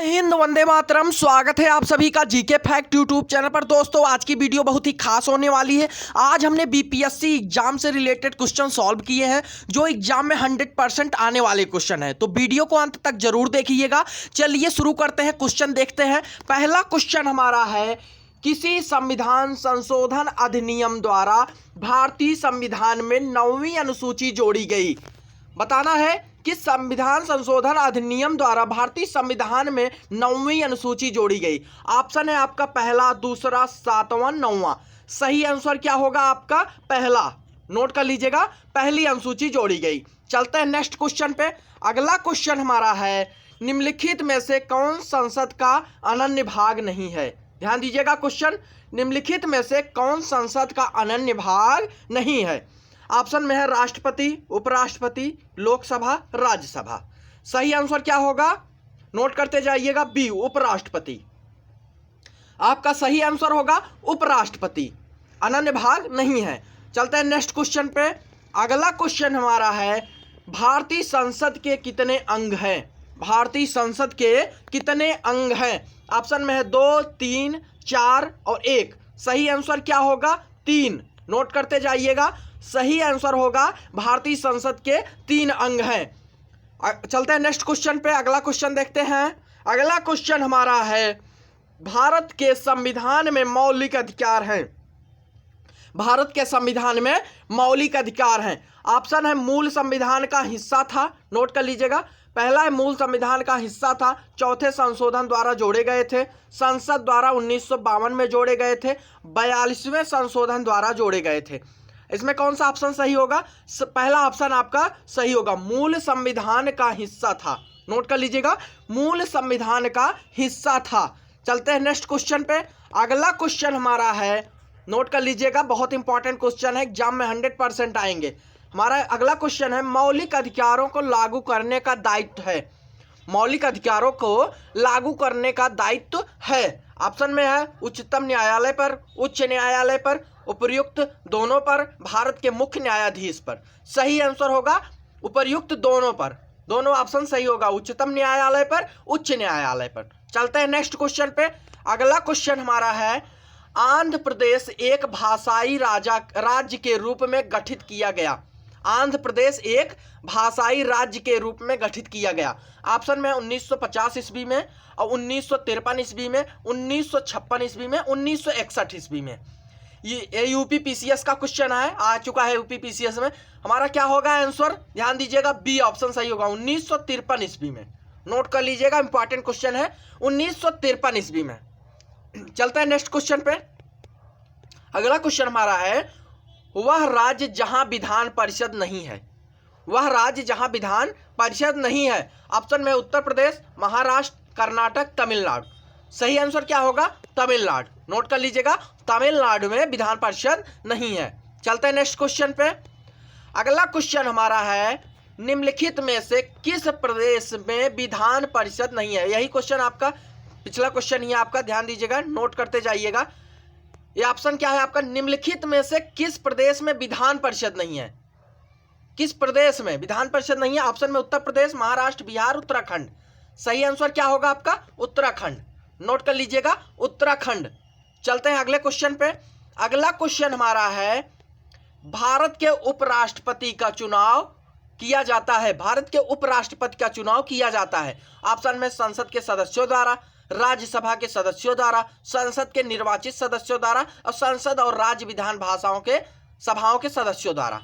हिंद, वंदे मातरम। स्वागत है आप सभी का जीके फैक्ट यूट्यूब चैनल पर। दोस्तों, आज की वीडियो बहुत ही खास होने वाली है। आज हमने बीपीएससी एग्जाम से रिलेटेड क्वेश्चन सॉल्व किए हैं, जो एग्जाम में 100% आने वाले क्वेश्चन है। तो वीडियो को अंत तक जरूर देखिएगा। चलिए शुरू करते हैं, क्वेश्चन देखते हैं। पहला क्वेश्चन हमारा है, किसी संविधान संशोधन अधिनियम द्वारा भारतीय संविधान में 9वीं अनुसूची जोड़ी गई। बताना है कि संविधान संशोधन अधिनियम द्वारा भारतीय संविधान में 9वीं अनुसूची जोड़ी गई। ऑप्शन है आपका पहला, दूसरा, 7वां, 9वां। सही आंसर क्या होगा आपका? पहला। नोट कर लीजिएगा, पहली अनुसूची जोड़ी गई। चलते हैं नेक्स्ट क्वेश्चन पे। अगला क्वेश्चन हमारा है, निम्नलिखित में से कौन संसद का अनन्य भाग नहीं है? ध्यान दीजिएगा क्वेश्चन, निम्नलिखित में से कौन संसद का अनन्य भाग नहीं है? ऑप्शन में है राष्ट्रपति, उपराष्ट्रपति, लोकसभा, राज्यसभा। सही आंसर क्या होगा? नोट करते जाइएगा, बी, उपराष्ट्रपति। आपका सही आंसर होगा उपराष्ट्रपति, अनन्य भाग नहीं है। चलते हैं नेक्स्ट क्वेश्चन पे। अगला क्वेश्चन हमारा है, भारतीय संसद के कितने अंग हैं? भारतीय संसद के कितने अंग हैं? ऑप्शन में है 2, 3, 4 और 1। सही आंसर क्या होगा? 3। नोट करते जाइएगा, सही आंसर होगा भारतीय संसद के 3 अंग हैं। चलते हैं नेक्स्ट क्वेश्चन पे। अगला क्वेश्चन देखते हैं। अगला क्वेश्चन हमारा है, भारत के संविधान में मौलिक अधिकार हैं। भारत के संविधान में मौलिक अधिकार हैं। ऑप्शन है मूल संविधान का हिस्सा था। नोट कर लीजिएगा, पहला है मूल संविधान का हिस्सा था, चौथे संशोधन द्वारा जोड़े गए थे, संसद द्वारा 1952 में जोड़े गए थे, 42वें संशोधन द्वारा जोड़े गए थे। इसमें कौन सा ऑप्शन सही होगा? पहला ऑप्शन आपका सही होगा, मूल संविधान का हिस्सा था। नोट कर लीजिएगा, मूल संविधान का हिस्सा था। चलते हैं नेक्स्ट क्वेश्चन पे। अगला क्वेश्चन हमारा है, नोट कर लीजिएगा, बहुत इंपॉर्टेंट क्वेश्चन है, एग्जाम में 100% आएंगे। हमारा अगला क्वेश्चन है, मौलिक अधिकारों को लागू करने का दायित्व है। मौलिक अधिकारों को लागू करने का दायित्व है। ऑप्शन में है उच्चतम न्यायालय पर, उच्च न्यायालय पर, उपर्युक्त दोनों पर, भारत के मुख्य न्यायाधीश पर। सही आंसर होगा उपर्युक्त दोनों पर। दोनों ऑप्शन सही होगा, उच्चतम न्यायालय पर, उच्च न्यायालय पर। चलते हैं नेक्स्ट क्वेश्चन पे। अगला क्वेश्चन हमारा है, आंध्र प्रदेश एक भाषाई राज्य के रूप में गठित किया गया। आंध्र प्रदेश एक भाषाई राज्य के रूप में गठित किया गया। ऑप्शन में 1950 ईस्वी में और 1953 ईस्वी में, 1956 ईस्वी में, 1961 ईस्वी में। ये यूपी पीसीएस का क्वेश्चन है, आ चुका है यूपी पीसीएस में। हमारा क्या होगा आंसर? ध्यान दीजिएगा, बी ऑप्शन सही होगा, 1953 ईस्वी में। नोट कर लीजिएगा, इंपॉर्टेंट क्वेश्चन है, 1953 ईस्वी में। चलता है नेक्स्ट क्वेश्चन पे। अगला क्वेश्चन हमारा है, वह राज्य जहां विधान परिषद नहीं है। वह राज्य जहां विधान परिषद नहीं है। ऑप्शन में उत्तर प्रदेश, महाराष्ट्र, कर्नाटक, तमिलनाडु। सही आंसर क्या होगा? तमिलनाडु। नोट कर लीजिएगा, तमिलनाडु में विधान परिषद नहीं है। चलते हैं नेक्स्ट क्वेश्चन पे। अगला क्वेश्चन हमारा है, निम्नलिखित में से किस प्रदेश में विधान परिषद नहीं है? यही क्वेश्चन आपका पिछला क्वेश्चन ही आपका, ध्यान दीजिएगा, नोट करते जाइएगा। ये ऑप्शन क्या है आपका? निम्नलिखित में से किस प्रदेश में विधान परिषद नहीं है? किस प्रदेश में विधान परिषद नहीं है? ऑप्शन में उत्तर प्रदेश, महाराष्ट्र, बिहार, उत्तराखंड। सही आंसर क्या होगा आपका? उत्तराखंड। नोट कर लीजिएगा, उत्तराखंड। चलते हैं अगले क्वेश्चन पे। अगला क्वेश्चन हमारा है, भारत के उपराष्ट्रपति का चुनाव किया जाता है। भारत के उपराष्ट्रपति का चुनाव किया जाता है। ऑप्शन में संसद के सदस्यों द्वारा, राज्यसभा के सदस्यों द्वारा, संसद के निर्वाचित सदस्यों द्वारा और संसद और राज्य विधान भाषाओं के सभाओं के सदस्यों द्वारा।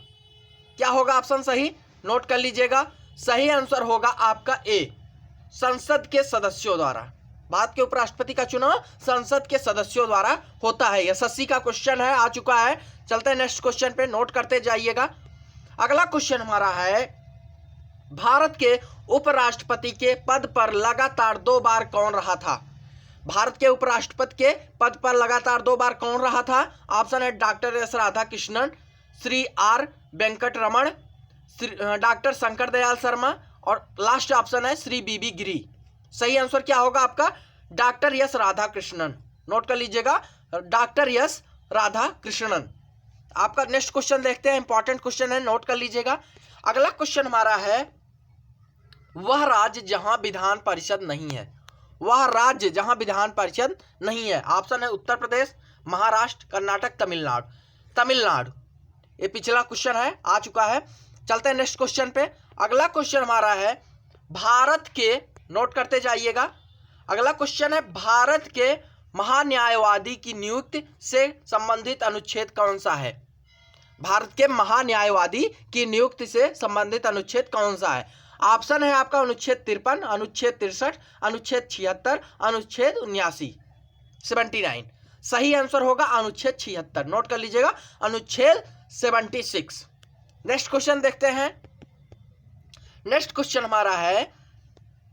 क्या होगा ऑप्शन सही? नोट कर लीजिएगा, सही आंसर होगा आपका ए, संसद के सदस्यों द्वारा। भारत के उपराष्ट्रपति का चुनाव संसद के सदस्यों द्वारा होता है। एसएससी का क्वेश्चन है, आ चुका है। चलते हैं नेक्स्ट क्वेश्चन पे, नोट करते जाइएगा। अगला क्वेश्चन हमारा है, भारत के उपराष्ट्रपति के पद पर लगातार 2 बार कौन रहा था? भारत के उपराष्ट्रपति के पद पर लगातार 2 बार कौन रहा था? ऑप्शन है doctor S Radhakrishnan, Shri R Venkataraman, doctor Shankar Dayal Sharma और लास्ट ऑप्शन है श्री बीबी गिरी। सही आंसर क्या होगा आपका? Doctor S Radhakrishnan. नोट कर लीजिएगा, डॉक्टर एस राधाकृष्णन। आपका नेक्स्ट क्वेश्चन देखते हैं, इंपॉर्टेंट क्वेश्चन है, नोट कर लीजिएगा। अगला क्वेश्चन हमारा है, वह राज्य जहां विधान परिषद नहीं है। वह राज्य जहां विधान परिषद नहीं है? ऑप्शन है उत्तर प्रदेश, महाराष्ट्र, कर्नाटक, तमिलनाडु। तमिलनाडु। ये पिछला क्वेश्चन है, आ चुका है। चलते हैं नेक्स्ट क्वेश्चन पे। अगला क्वेश्चन हमारा है भारत के, नोट करते जाइएगा, अगला क्वेश्चन है भारत के महान्यायवादी की नियुक्ति से संबंधित अनुच्छेद कौन सा है? भारत के महान्यायवादी की नियुक्ति से संबंधित अनुच्छेद कौन सा है? ऑप्शन है आपका अनुच्छेद 53, अनुच्छेद 63, अनुच्छेद 76, अनुच्छेद 79, 79। सही आंसर होगा अनुच्छेद 76। नोट कर लीजिएगा, अनुच्छेद 76। नेक्स्ट क्वेश्चन देखते हैं। नेक्स्ट क्वेश्चन हमारा है,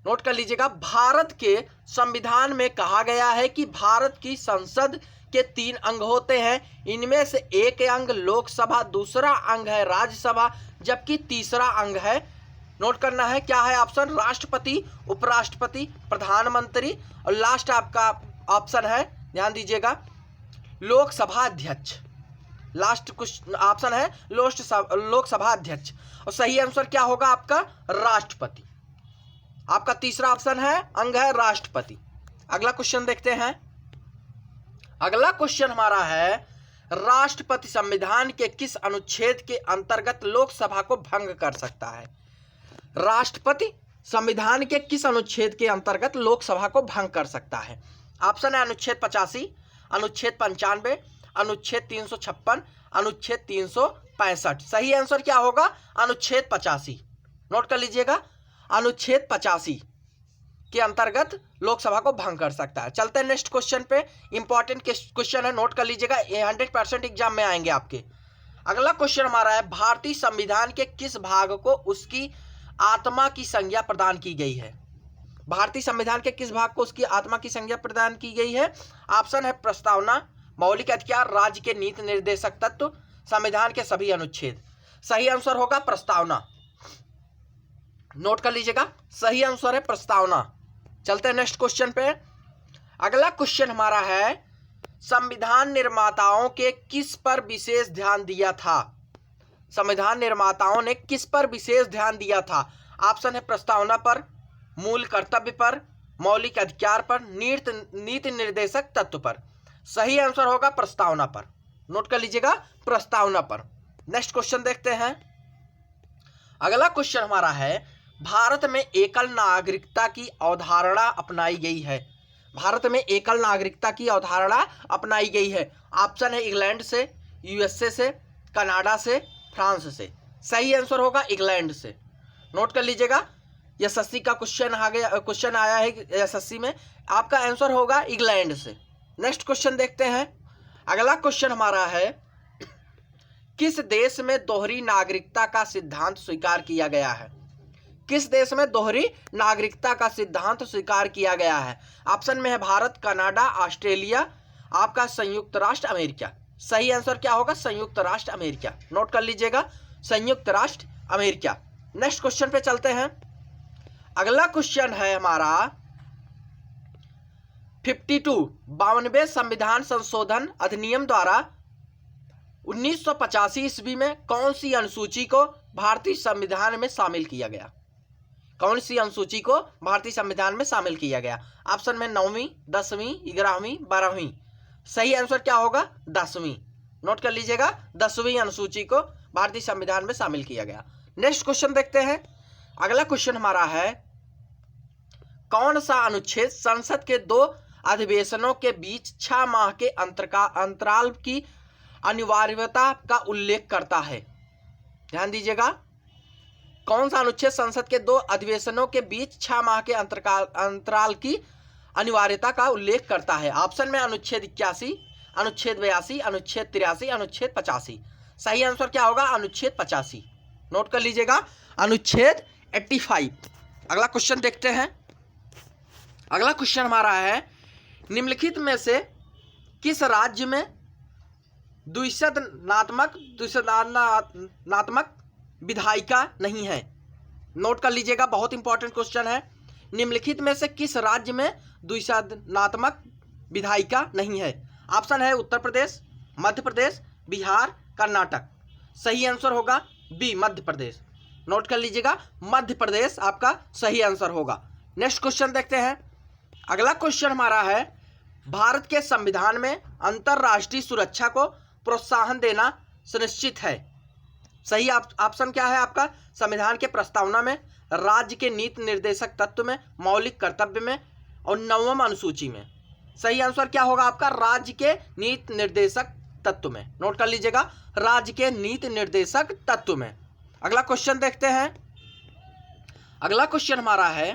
नोट कर लीजिएगा, भारत के संविधान में कहा गया है कि भारत की संसद के 3 अंग होते हैं। इनमें से एक अंग लोकसभा, दूसरा अंग है राज्यसभा, जबकि तीसरा अंग है, नोट करना है क्या है ऑप्शन, राष्ट्रपति, उपराष्ट्रपति, प्रधानमंत्री, और लास्ट आपका ऑप्शन है, ध्यान दीजिएगा, लोकसभा अध्यक्ष। लास्ट कुछ ऑप्शन है लोकसभा अध्यक्ष, और सही आंसर क्या होगा आपका, राष्ट्रपति। आपका तीसरा ऑप्शन है, अंग है राष्ट्रपति। अगला क्वेश्चन देखते हैं। अगला क्वेश्चन हमारा है, राष्ट्रपति संविधान के किस अनुच्छेद के अंतर्गत लोकसभा को भंग कर सकता है? राष्ट्रपति संविधान के किस अनुच्छेद के अंतर्गत लोकसभा को भंग कर सकता है? ऑप्शन है अनुच्छेद 85, अनुच्छेद 95, अनुच्छेद 356, अनुच्छेद 365। सही आंसर क्या होगा, अनुच्छेद 85। नोट कर लीजिएगा, अनुच्छेद 85 के अंतर्गत लोकसभा को भंग कर सकता है। चलते हैं नेक्स्ट क्वेश्चन पे। इंपॉर्टेंट क्वेश्चन है, नोट कर लीजिएगा, ये 100% एग्जाम में आएंगे आपके। अगला क्वेश्चन हमारा है, भारतीय संविधान के किस भाग को उसकी आत्मा की संज्ञा प्रदान की गई है? भारतीय संविधान के किस भाग को उसकी आत्मा की संज्ञा प्रदान की गई है? ऑप्शन है प्रस्तावना, मौलिक अधिकार, राज्य के नीति निर्देशक तत्व, संविधान के सभी अनुच्छेद। सही आंसर होगा प्रस्तावना। नोट कर लीजिएगा, सही आंसर है प्रस्तावना। चलते हैं नेक्स्ट क्वेश्चन पे। अगला क्वेश्चन हमारा है, संविधान निर्माताओं के किस पर विशेष ध्यान दिया था? संविधान निर्माताओं ने किस पर विशेष ध्यान दिया था? ऑप्शन है प्रस्तावना पर, मूल कर्तव्य पर, मौलिक अधिकार पर, नीति निर्देशक तत्व पर। सही आंसर होगा प्रस्तावना पर। नोट कर लीजिएगा, प्रस्तावना पर। नेक्स्ट क्वेश्चन देखते हैं। अगला क्वेश्चन हमारा है, भारत में एकल नागरिकता की अवधारणा अपनाई गई है। भारत में एकल नागरिकता की अवधारणा अपनाई गई है। ऑप्शन है इंग्लैंड से, यूएसए से, कनाडा से, फ्रांस से। सही आंसर होगा इंग्लैंड से। नोट कर लीजिएगा, एसएससी का क्वेश्चन आया है एसएससी में, आपका आंसर होगा इंग्लैंड से। नेक्स्ट क्वेश्चन देखते हैं। अगला क्वेश्चन हमारा है, किस देश में दोहरी नागरिकता का सिद्धांत स्वीकार किया गया है? किस देश में दोहरी नागरिकता का सिद्धांत स्वीकार किया गया है? ऑप्शन में है भारत, कनाडा, ऑस्ट्रेलिया, आपका संयुक्त राष्ट्र अमेरिका। सही आंसर क्या होगा, संयुक्त राष्ट्र अमेरिका। नोट कर लीजिएगा, संयुक्त राष्ट्र अमेरिका। नेक्स्ट क्वेश्चन पे चलते हैं। अगला क्वेश्चन है हमारा 52 52वें संविधान संशोधन अधिनियम द्वारा 1985 ईस्वी में कौन सी अनुसूची को भारतीय संविधान में शामिल किया गया? कौन सी अनुसूची को भारतीय संविधान में शामिल किया गया? ऑप्शन में 9वीं, 10वीं, 11वीं, 12वीं। सही आंसर क्या होगा, 10वीं। नोट कर लीजिएगा, 10वीं अनुसूची को भारतीय संविधान में शामिल किया गया। नेक्स्ट क्वेश्चन देखते हैं। अगला क्वेश्चन हमारा है, कौन सा अनुच्छेद संसद के 2 अधिवेशनों के बीच 6 माह के अंतराल की अनिवार्यता का उल्लेख करता है? ध्यान दीजिएगा, कौन सा अनुच्छेद संसद के 2 अधिवेशनों के बीच 6 माह के अंतराल की अनिवार्यता का उल्लेख करता है? ऑप्शन में अनुच्छेद 81, अनुच्छेद 82, अनुच्छेद 83, अनुच्छेद 85। सही आंसर क्या होगा, अनुच्छेद 85। नोट कर लीजिएगा, अनुच्छेद 85। अगला क्वेश्चन देखते हैं। अगला क्वेश्चन हमारा है, निम्नलिखित में से किस राज्य में द्विसदनात्मक विधायिका नहीं है? नोट कर लीजिएगा, बहुत इंपॉर्टेंट क्वेश्चन है। निम्नलिखित में से किस राज्य में द्विसदनात्मक विधायिका नहीं है? ऑप्शन है उत्तर प्रदेश, मध्य प्रदेश, बिहार, कर्नाटक। सही आंसर होगा बी, मध्य प्रदेश। नोट कर लीजिएगा, मध्य प्रदेश आपका सही आंसर होगा। नेक्स्ट क्वेश्चन देखते हैं। अगला क्वेश्चन हमारा है, भारत के संविधान में अंतरराष्ट्रीय सुरक्षा को प्रोत्साहन देना सुनिश्चित है। सही ऑप्शन क्या है आपका? संविधान के प्रस्तावना में, राज्य के नीति निर्देशक तत्व में, मौलिक कर्तव्य में और 9वें अनुसूची में। सही आंसर क्या होगा आपका? राज्य के नीति निर्देशक तत्व में। नोट कर लीजिएगा, राज्य के नीति निर्देशक तत्व में। अगला क्वेश्चन देखते हैं। अगला क्वेश्चन हमारा है,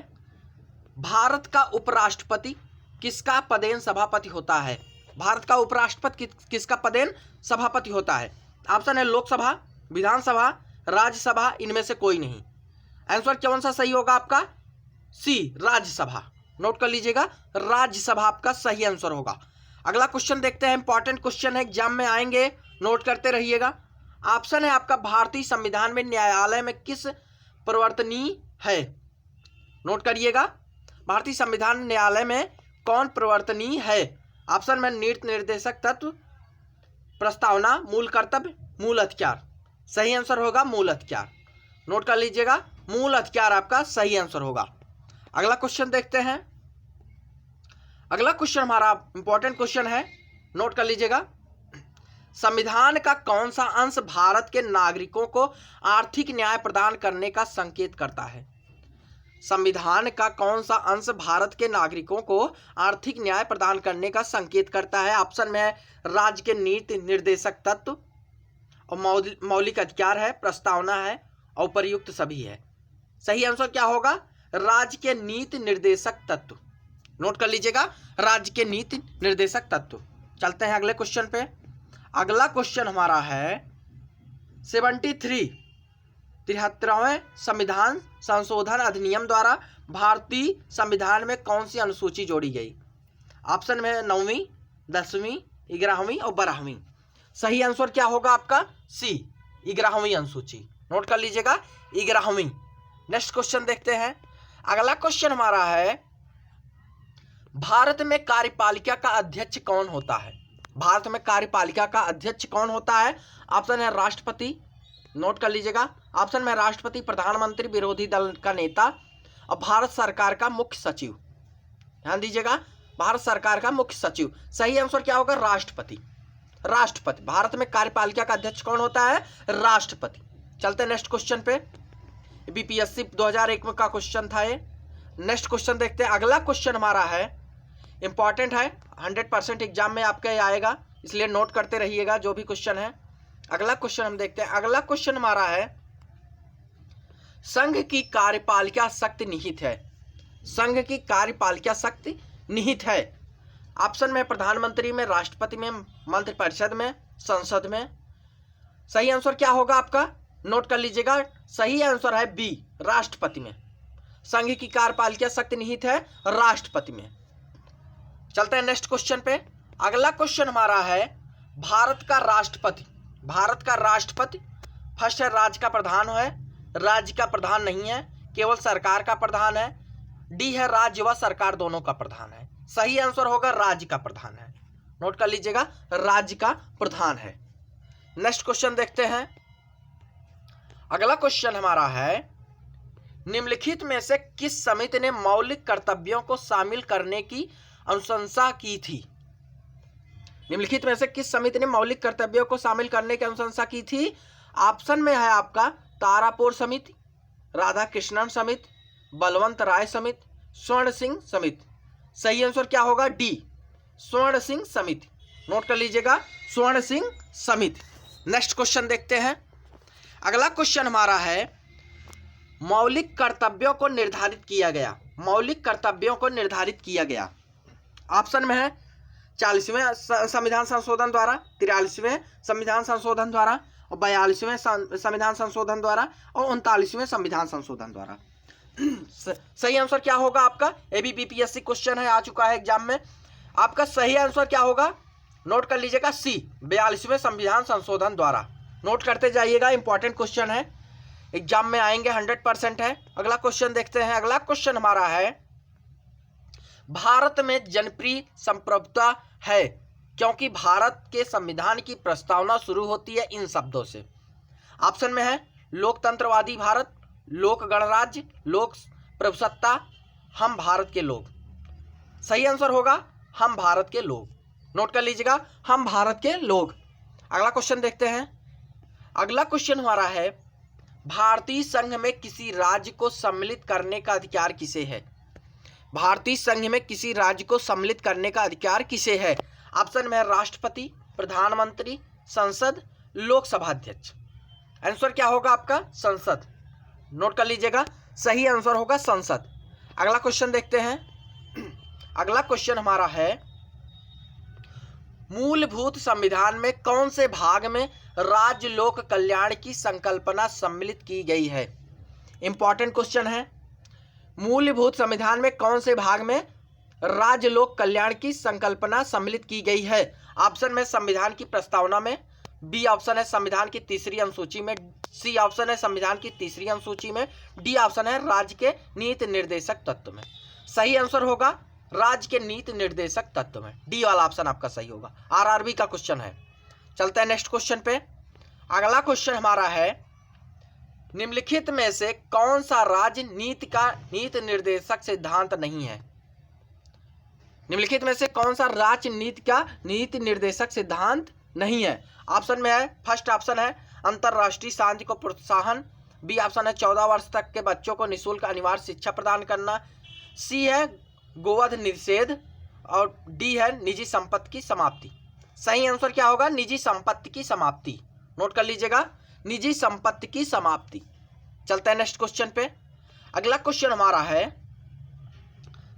भारत का उपराष्ट्रपति किसका पदेन सभापति होता है? भारत का उपराष्ट्रपति किसका पदेन सभापति होता है? ऑप्शन है लोकसभा, विधानसभा, राज्यसभा, इनमें से कोई नहीं। आंसर कौन सा सही होगा आपका? सी, राज्यसभा। नोट कर लीजिएगा, राज्यसभा आपका सही आंसर होगा। अगला क्वेश्चन देखते हैं, इंपॉर्टेंट क्वेश्चन है, एग्जाम में आएंगे, नोट करते रहिएगा। ऑप्शन है आपका, भारतीय संविधान में न्यायालय में किस प्रवर्तनीय है? नोट करिएगा, भारतीय संविधान न्यायालय में कौन प्रवर्तनीय है? ऑप्शन में नीति निर्देशक तत्व, प्रस्तावना, मूल कर्तव्य, मूल अधिकार। सही आंसर होगा मूल अधिकार। नोट कर लीजिएगा, मूल अधिकार आपका सही आंसर होगा। अगला क्वेश्चन देखते हैं। अगला क्वेश्चन हमारा इंपॉर्टेंट क्वेश्चन है, नोट कर लीजिएगा। संविधान का कौन सा अंश भारत के नागरिकों को आर्थिक न्याय प्रदान करने का संकेत करता है? संविधान का कौन सा अंश भारत के नागरिकों को आर्थिक न्याय प्रदान करने का संकेत करता है? ऑप्शन में है राज्य के नीति निर्देशक तत्व और मौलिक अधिकार है, प्रस्तावना है और प्रयुक्त सभी है। सही आंसर क्या होगा? राज्य के नीति निर्देशक तत्व। नोट कर लीजिएगा, राज्य के नीति निर्देशक तत्व। चलते हैं अगले क्वेश्चन पे। अगला क्वेश्चन हमारा है 73वें संविधान संशोधन अधिनियम द्वारा भारतीय संविधान में कौन सी अनुसूची जोड़ी गई? ऑप्शन में 9वीं, 10वीं, 11वीं और 12वीं। सही आंसर क्या होगा आपका? सी, 11वीं अनुसूची। नोट कर लीजिएगा, 11वीं। नेक्स्ट क्वेश्चन देखते हैं। अगला क्वेश्चन हमारा है, भारत में कार्यपालिका का अध्यक्ष कौन होता है? भारत में कार्यपालिका का अध्यक्ष कौन होता है? ऑप्शन है राष्ट्रपति। नोट कर लीजिएगा, ऑप्शन में राष्ट्रपति, प्रधानमंत्री, विरोधी दल का नेता और भारत सरकार का मुख्य सचिव। ध्यान दीजिएगा, भारत सरकार का मुख्य सचिव। सही आंसर क्या होगा? राष्ट्रपति। राष्ट्रपति। भारत में कार्यपालिका का अध्यक्ष कौन होता है? राष्ट्रपति। चलते हैं नेक्स्ट क्वेश्चन पे। बीपीएससी 2001 में का क्वेश्चन था ये। नेक्स्ट क्वेश्चन देखते हैं। अगला क्वेश्चन हमारा है, इंपॉर्टेंट है, 100% एग्जाम में आपका आएगा, इसलिए नोट करते रहिएगा जो भी क्वेश्चन है। अगला क्वेश्चन हम देखते हैं। अगला क्वेश्चन हमारा है, संघ की कार्यपालिका शक्ति निहित है। संघ की कार्यपालिका शक्ति निहित है। ऑप्शन में प्रधानमंत्री में, राष्ट्रपति में, मंत्रिपरिषद में, संसद में। सही आंसर क्या होगा आपका? नोट कर लीजिएगा, सही आंसर है बी, राष्ट्रपति में। संघ की कार्यपालिका शक्ति निहित है राष्ट्रपति में। चलते हैं नेक्स्ट क्वेश्चन पे। अगला क्वेश्चन हमारा है, भारत का राष्ट्रपति, भारत का राष्ट्रपति फर्स्ट है राज्य का प्रधान है, राज्य का प्रधान नहीं है, केवल सरकार का प्रधान है। डी है राज्य व सरकार दोनों का प्रधान है। सही आंसर होगा राज्य का प्रधान है। नोट कर लीजिएगा, राज्य का प्रधान है। नेक्स्ट क्वेश्चन देखते हैं। अगला क्वेश्चन हमारा है, निम्नलिखित में से किस समिति ने मौलिक कर्तव्यों को शामिल करने की अनुशंसा की थी? निम्नलिखित में से किस समिति ने मौलिक कर्तव्यों को शामिल करने की अनुशंसा की थी? ऑप्शन में है आपका तारापुर समिति, राधा कृष्णन समिति, बलवंत राय समिति, स्वर्ण सिंह समिति। सही आंसर क्या होगा? डी, स्वर्ण सिंह समिति। नोट कर लीजिएगा, स्वर्ण सिंह समिति। नेक्स्ट क्वेश्चन देखते हैं। अगला क्वेश्चन हमारा है, मौलिक कर्तव्यों को निर्धारित किया गया। मौलिक कर्तव्यों को निर्धारित किया गया। ऑप्शन में है 40वें संविधान संशोधन द्वारा, 43वें संविधान संशोधन द्वारा और 42वें संविधान संशोधन द्वारा और 39वें संविधान संशोधन द्वारा। सही आंसर क्या होगा आपका? ये भी बीपीएससी क्वेश्चन है, आ चुका है एग्जाम में। आपका सही आंसर क्या होगा? नोट कर लीजिएगा, सी, 42वें संविधान संशोधन द्वारा। नोट करते जाइएगा, इंपॉर्टेंट क्वेश्चन है, एग्जाम में आएंगे, 100% है। अगला क्वेश्चन देखते हैं। अगला क्वेश्चन हमारा है, भारत में जनप्रिय संप्रभुता है क्योंकि भारत के संविधान की प्रस्तावना शुरू होती है इन शब्दों से। ऑप्शन में है लोकतंत्रवादी भारत, लोक गणराज्य, लोक प्रभुसत्ता, हम भारत के लोग। सही आंसर होगा हम भारत के लोग। नोट कर लीजिएगा, हम भारत के लोग। अगला क्वेश्चन देखते हैं। अगला क्वेश्चन हमारा है, भारतीय संघ में किसी राज्य को सम्मिलित करने का अधिकार किसे है? भारतीय संघ में किसी राज्य को सम्मिलित करने का अधिकार किसे है? ऑप्शन में है राष्ट्रपति, प्रधानमंत्री, संसद, लोकसभा अध्यक्ष। आंसर क्या होगा आपका? संसद। नोट कर लीजिएगा, सही आंसर होगा संसद। अगला क्वेश्चन देखते हैं। अगला क्वेश्चन हमारा है, मूलभूत संविधान में कौन से भाग में राज्य लोक कल्याण की संकल्पना सम्मिलित की गई है? इंपॉर्टेंट क्वेश्चन है। मूलभूत संविधान में कौन से भाग में राज्य लोक कल्याण की संकल्पना सम्मिलित की गई है? ऑप्शन में संविधान की प्रस्तावना में, बी ऑप्शन है संविधान की तीसरी अनुसूची में, सी ऑप्शन है संविधान की तीसरी अनुसूची में, डी ऑप्शन है राज्य के नीति निर्देशक तत्व में। सही आंसर होगा राज्य के नीति निर्देशक तत्व में। डी वाला ऑप्शन आपका सही होगा। आरआरबी का क्वेश्चन है। चलते हैं नेक्स्ट क्वेश्चन पे। अगला क्वेश्चन हमारा है, निम्नलिखित में से कौन सा राज्य नीति निर्देशक सिद्धांत नहीं है? निम्नलिखित में से कौन सा राज्य नीति निर्देशक सिद्धांत नहीं है? ऑप्शन में है, फर्स्ट ऑप्शन है अंतरराष्ट्रीय शांति को प्रोत्साहन, बी ऑप्शन है 14 वर्ष तक के बच्चों को निःशुल्क अनिवार्य शिक्षा प्रदान करना, सी है गोवध निषेध, और डी है निजी संपत्ति की समाप्ति। सही आंसर क्या होगा? निजी संपत्ति की समाप्ति। नोट कर लीजिएगा, निजी संपत्ति की समाप्ति। चलते हैं नेक्स्ट क्वेश्चन पे। अगला क्वेश्चन हमारा है,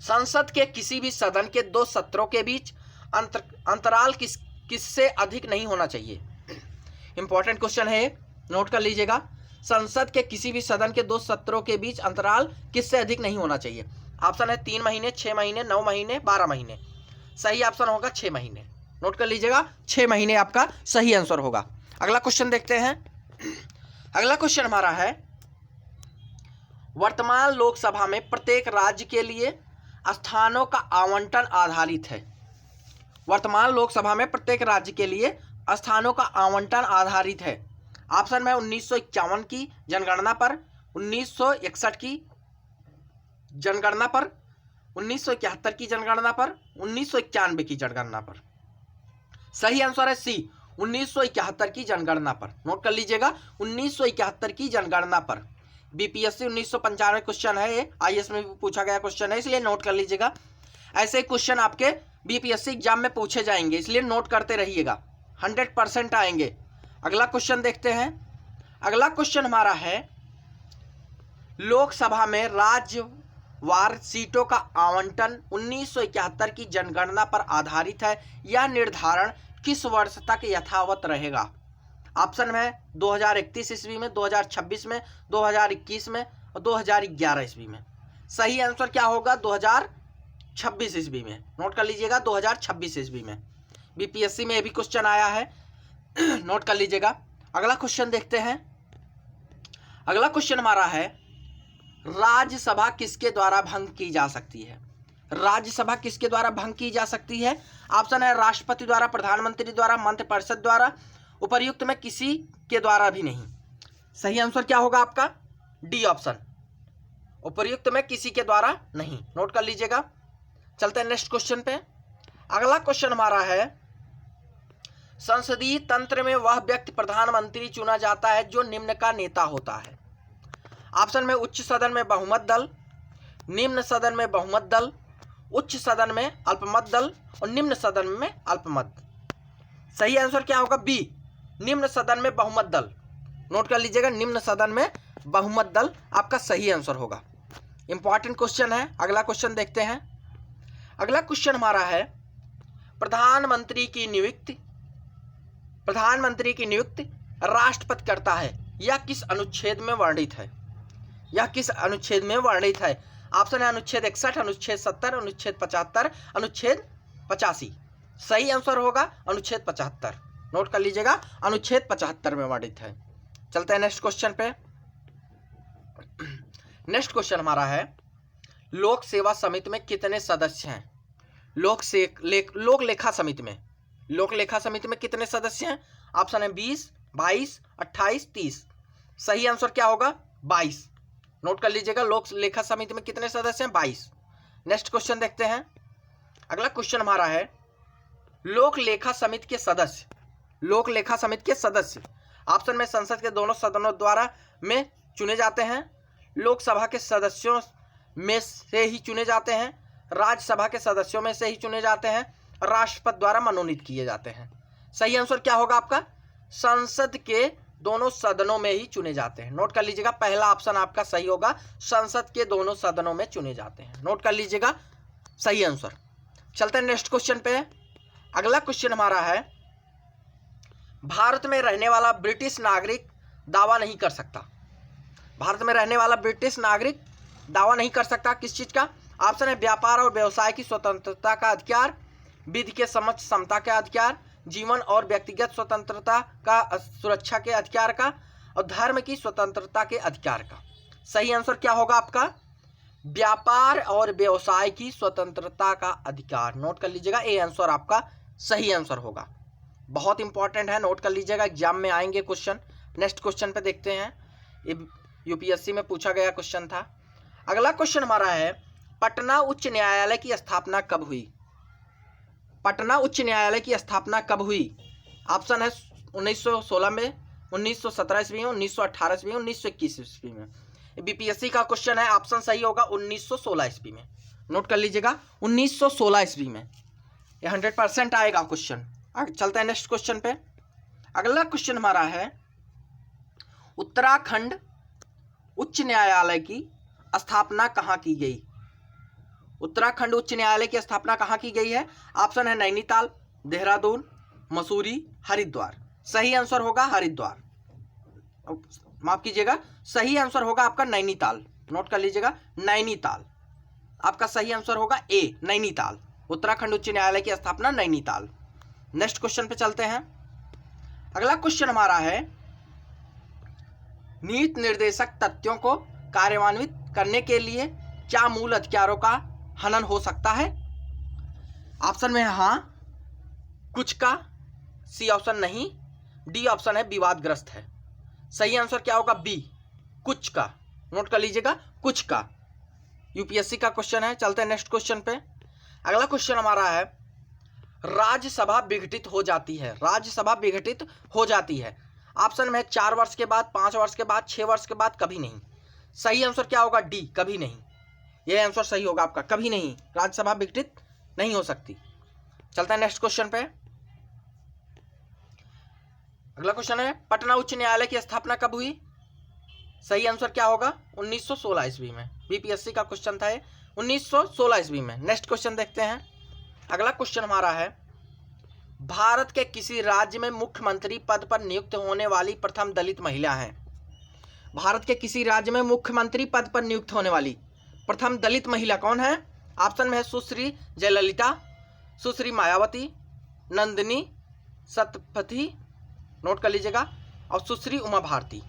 संसद के किसी भी सदन के 2 सत्रों के बीच अंतराल किससे अधिक नहीं होना चाहिए? इंपॉर्टेंट क्वेश्चन है, नोट कर लीजिएगा। संसद के किसी भी सदन के 2 सत्रों के बीच अंतराल किससे अधिक नहीं होना चाहिए? ऑप्शन है 3 महीने, 6 महीने, 9 महीने, 12 महीने। सही ऑप्शन होगा 6 महीने। नोट कर लीजिएगा, 6 महीने आपका सही आंसर होगा। अगला क्वेश्चन देखते हैं। अगला क्वेश्चन हमारा है, वर्तमान लोकसभा में प्रत्येक राज्य के लिए स्थानों का आवंटन आधारित है। वर्तमान लोकसभा में प्रत्येक राज्य के लिए स्थानों का आवंटन आधारित है। ऑप्शन में 1951 की जनगणना पर, 1961 की जनगणना पर, 1971 की जनगणना पर, 1991 की जनगणना पर। सही आंसर है सी, 1971 की जनगणना पर। नोट कर लीजिएगा, 1971 की जनगणना पर। बीपीएससी 1995 क्वेश्चन है ये, आईएएस में भी पूछा गया क्वेश्चन है, इसलिए नोट कर लीजिएगा। ऐसे क्वेश्चन आपके बीपीएससी एग्जाम में पूछे जाएंगे, इसलिए नोट करते रहिएगा, 100% आएंगे। अगला क्वेश्चन देखते हैं। अगला क्वेश्चन हमारा है, लोकसभा में राज्यवार सीटों का आवंटन 1971 की जनगणना पर आधारित है। यह निर्धारण किस वर्ष तक यथावत रहेगा? ऑप्शन में 2031 ईस्वी में, 2026 में, 2021 में और 2011 ईस्वी में। सही आंसर क्या होगा? 2026 ईस्वी में। नोट कर लीजिएगा, 2026 ईस्वी में। बीपीएससी में भी क्वेश्चन आया है, नोट कर लीजिएगा। अगला क्वेश्चन देखते हैं। अगला क्वेश्चन हमारा है, राज्यसभा किसके द्वारा भंग की जा सकती है? राज्यसभा किसके द्वारा भंग की जा सकती है? ऑप्शन है राष्ट्रपति द्वारा, प्रधानमंत्री द्वारा, मंत्रिपरिषद द्वारा, उपर्युक्त में किसी के द्वारा भी नहीं। सही आंसर क्या होगा आपका? डी ऑप्शन, उपर्युक्त में किसी के द्वारा नहीं। नोट कर लीजिएगा। चलते हैं नेक्स्ट क्वेश्चन पे। अगला क्वेश्चन हमारा है, संसदीय तंत्र में वह व्यक्ति प्रधानमंत्री चुना जाता है जो निम्न का नेता होता है। ऑप्शन में उच्च सदन में बहुमत दल, निम्न सदन में बहुमत दल, उच्च सदन में अल्पमत दल और निम्न सदन में अल्पमत। सही आंसर क्या होगा? बी, निम्न सदन में बहुमत दल। नोट कर लीजिएगा, निम्न सदन में बहुमत दल आपका सही आंसर होगा। इंपॉर्टेंट क्वेश्चन है। अगला क्वेश्चन देखते हैं। अगला क्वेश्चन हमारा है, प्रधानमंत्री की नियुक्ति राष्ट्रपति करता है। यह किस अनुच्छेद में वर्णित है? यह किस अनुच्छेद में वर्णित है? ऑप्शन है अनुच्छेद 61, अनुच्छेद 70, अनुच्छेद 75, अनुच्छेद 85। सही आंसर होगा अनुच्छेद 75। नोट कर लीजिएगा, अनुच्छेद 75 में वर्णित है। चलते हैं नेक्स्ट क्वेश्चन पे। नेक्स्ट क्वेश्चन हमारा है, लोक सेवा समिति में कितने सदस्य हैं? लोक लेखा समिति में कितने सदस्य हैं? ऑप्शन है 20, 22, 28, 30। सही आंसर क्या होगा? 22। नोट कर लीजिएगा, लोक लेखा समिति में कितने सदस्य हैं? 22। नेक्स्ट क्वेश्चन देखते हैं। अगला क्वेश्चन हमारा है, लोक लेखा समिति के सदस्य, लोक लेखा समिति के सदस्य ऑप्शन में संसद के दोनों सदनों द्वारा में चुने जाते हैं, लोकसभा के सदस्यों में से ही चुने जाते हैं, राज्यसभा के सदस्यों में से ही चुने जाते हैं, राष्ट्रपति द्वारा मनोनीत किए जाते हैं। सही आंसर क्या होगा आपका? संसद के दोनों सदनों में ही चुने जाते हैं। नोट कर लीजिएगा, पहला ऑप्शन आपका सही होगा, संसद के दोनों सदनों में चुने जाते हैं। नोट कर लीजिएगा, सही आंसर। चलते हैं नेक्स्ट क्वेश्चन पे। अगला क्वेश्चन हमारा है, भारत में रहने वाला ब्रिटिश नागरिक दावा नहीं कर सकता। भारत में रहने वाला ब्रिटिश नागरिक दावा नहीं कर सकता किस चीज का? ऑप्शन है व्यापार और व्यवसाय की स्वतंत्रता का अधिकार, विधि के समक्ष समता का अधिकार, जीवन और व्यक्तिगत स्वतंत्रता का सुरक्षा के अधिकार का, और धर्म की स्वतंत्रता के अधिकार का। सही आंसर क्या होगा आपका? व्यापार और व्यवसाय की स्वतंत्रता का अधिकार। नोट कर लीजिएगा, ए आंसर आपका सही आंसर होगा। बहुत इंपॉर्टेंट है, नोट कर लीजिएगा, एग्जाम में आएंगे क्वेश्चन। नेक्स्ट क्वेश्चन पे देखते हैं, ये यूपीएससी में पूछा गया क्वेश्चन था। अगला क्वेश्चन हमारा है, पटना उच्च न्यायालय की स्थापना कब हुई? पटना उच्च न्यायालय की स्थापना कब हुई? ऑप्शन है 1916 में, 1917 ईस्वी में, 1918 ईस्वी में, 1921 ईस्वी में। बीपीएससी का क्वेश्चन है, ऑप्शन सही होगा 1916 ईस्वी में। नोट कर लीजिएगा, 1916 ईस्वी में। ये 100% आएगा क्वेश्चन। आगे चलते हैं नेक्स्ट क्वेश्चन पे। अगला क्वेश्चन हमारा है, उत्तराखंड उच्च न्यायालय की स्थापना कहाँ की गई? उत्तराखंड उच्च न्यायालय की स्थापना कहाँ की गई है? ऑप्शन है नैनीताल, देहरादून, मसूरी, हरिद्वार। सही आंसर होगा हरिद्वार, माफ कीजिएगा, सही आंसर होगा आपका नैनीताल। नोट कर लीजिएगा, नैनीताल आपका सही आंसर होगा, ए नैनीताल। उत्तराखंड उच्च न्यायालय की स्थापना नैनीताल। नेक्स्ट क्वेश्चन पे चलते हैं। अगला क्वेश्चन हमारा है, नीति निर्देशक तथ्यों को कार्यान्वित करने के लिए क्या मूल अधिकारों का हनन हो सकता है? ऑप्शन में है हाँ, कुछ का, सी ऑप्शन नहीं, डी ऑप्शन है विवादग्रस्त है। सही आंसर क्या होगा? बी, कुछ का। नोट कर लीजिएगा, कुछ का। यूपीएससी का क्वेश्चन है। चलते हैं नेक्स्ट क्वेश्चन पे। अगला क्वेश्चन हमारा है, राज्यसभा विघटित हो जाती है। राज्यसभा विघटित हो जाती है। ऑप्शन में 4 वर्ष के बाद, 5 वर्ष के बाद, 6 वर्ष के बाद, कभी नहीं। सही आंसर क्या होगा? डी, कभी नहीं। यह आंसर सही होगा आपका, कभी नहीं राज्यसभा विघटित नहीं हो सकती। चलते हैं नेक्स्ट क्वेश्चन पे। अगला क्वेश्चन है, पटना उच्च न्यायालय की स्थापना कब हुई? सही आंसर क्या होगा? 1916 ईस्वी में। बीपीएससी का क्वेश्चन था ये, 1916 ईस्वी में। नेक्स्ट क्वेश्चन देखते हैं। अगला क्वेश्चन हमारा है, भारत के किसी राज्य में मुख्यमंत्री पद पर नियुक्त होने वाली प्रथम दलित महिला है। भारत के किसी राज्य में मुख्यमंत्री पद पर नियुक्त होने वाली प्रथम दलित महिला कौन है? ऑप्शन में है सुश्री जयललिता, सुश्री मायावती, नंदिनी सतपथी, नोट कर लीजिएगा, और सुश्री उमा भारती।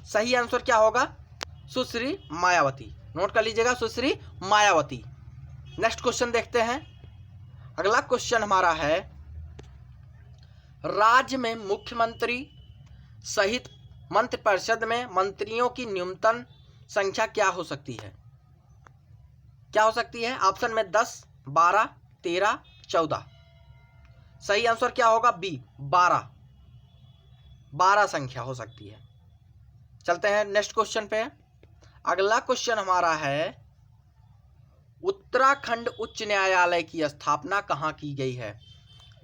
सही आंसर क्या होगा? सुश्री मायावती। नोट कर लीजिएगा, सुश्री मायावती। नेक्स्ट क्वेश्चन देखते हैं। अगला क्वेश्चन हमारा है, राज्य में मुख्यमंत्री सहित मंत्रिपरिषद में मंत्रियों की न्यूनतम संख्या क्या हो सकती है? क्या हो सकती है? ऑप्शन में 10, 12, 13, 14। सही आंसर क्या होगा? बी, 12। 12 संख्या हो सकती है। चलते हैं नेक्स्ट क्वेश्चन पे। अगला क्वेश्चन हमारा है, उत्तराखंड उच्च न्यायालय की स्थापना कहाँ की गई है?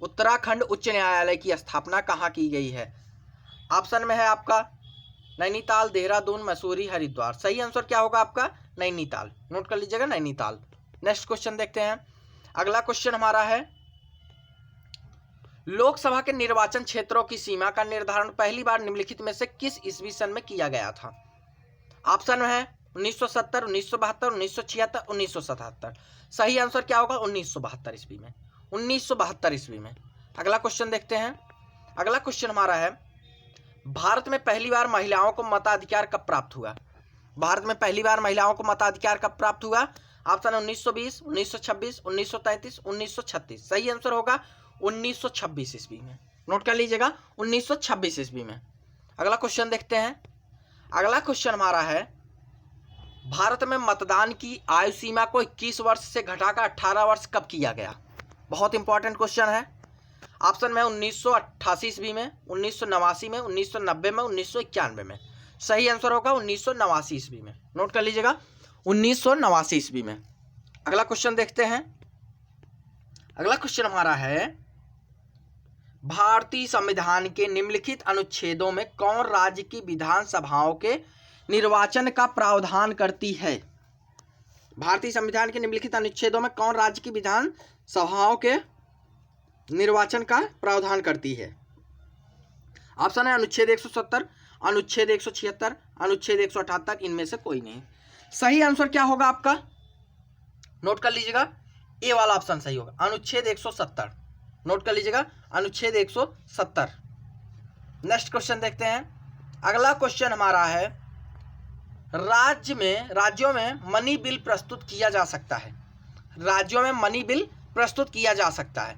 उत्तराखंड उच्च न्यायालय की स्थापना कहाँ की गई है? ऑप्शन में है आपका नैनीताल, देहरादून, मसूरी, हरिद्वार। सही आंसर क्या होगा आपका? नैनीताल। नोट कर लीजिएगा, नैनीताल। नेक्स्ट क्वेश्चन देखते हैं। अगला क्वेश्चन हमारा है, लोकसभा के निर्वाचन क्षेत्रों की सीमा का निर्धारण पहली बार निम्नलिखित में से किस ईस्वी सन में किया गया था? ऑप्शन में है 1970, 1972, 1976, 1977। सही आंसर क्या होगा? 1972 ईस्वी में। 1972 ईस्वी में। अगला क्वेश्चन देखते हैं। अगला क्वेश्चन हमारा है, भारत में पहली बार महिलाओं को मताधिकार कब प्राप्त हुआ? भारत में पहली बार महिलाओं को मताधिकार कब प्राप्त हुआ? ऑप्शन 1920, 1926, 1933, 1936। सही आंसर होगा 1926 ईस्वी में। नोट कर लीजिएगा, 1926 ईस्वी में। अगला क्वेश्चन देखते हैं। अगला क्वेश्चन हमारा है, भारत में मतदान की आयु सीमा को 21 वर्ष से घटाकर 18 वर्ष कब किया गया? बहुत इंपॉर्टेंट क्वेश्चन है। ऑप्शन में 1988 ईस्वी में, 1989 में, 1990 में, 1991 में। सही आंसर होगा 1989 ईस्वी में। नोट कर लीजिएगा 1989 ईस्वी में। अगला क्वेश्चन देखते हैं। अगला क्वेश्चन हमारा है, भारतीय संविधान के निम्नलिखित अनुच्छेदों में कौन राज्य की विधानसभाओं के निर्वाचन का प्रावधान करती है? भारतीय संविधान के निम्नलिखित अनुच्छेदों में कौन राज्य की विधानसभाओं के निर्वाचन का प्रावधान करती है? ऑप्शन है अनुच्छेद 170, अनुच्छेद 176, अनुच्छेद 178, इनमें से कोई नहीं। सही आंसर क्या होगा आपका? नोट कर लीजिएगा, ए वाला ऑप्शन सही होगा, अनुच्छेद 170। नोट कर लीजिएगा, अनुच्छेद 170। नेक्स्ट क्वेश्चन देखते हैं। अगला क्वेश्चन हमारा है, राज्यों में मनी बिल प्रस्तुत किया जा सकता है। राज्यों में मनी बिल प्रस्तुत किया जा सकता है।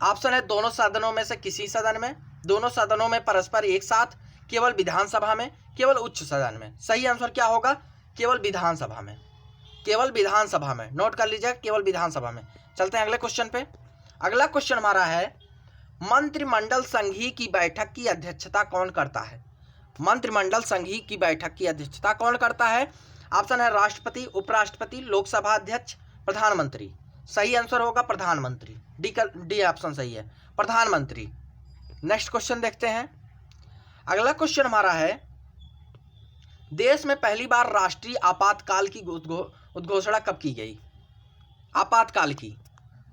ऑप्शन है दोनों सदनों में से किसी सदन में, दोनों सदनों में परस्पर एक साथ, केवल विधानसभा में, केवल उच्च सदन में। सही आंसर क्या होगा? केवल विधानसभा में, केवल विधानसभा में। नोट कर लीजिए, केवल विधानसभा में। चलते हैं अगले क्वेश्चन पे। अगला क्वेश्चन हमारा है, मंत्रिमंडल संघीय की बैठक की अध्यक्षता कौन करता है? मंत्रिमंडल संघीय की बैठक की अध्यक्षता कौन करता है? ऑप्शन है राष्ट्रपति, उपराष्ट्रपति, लोकसभा अध्यक्ष, प्रधानमंत्री। सही आंसर होगा प्रधानमंत्री। डी ऑप्शन सही है, प्रधानमंत्री। नेक्स्ट क्वेश्चन देखते हैं। अगला क्वेश्चन हमारा है, देश में पहली बार राष्ट्रीय आपातकाल की उद्घोषणा कब की गई? आपातकाल की।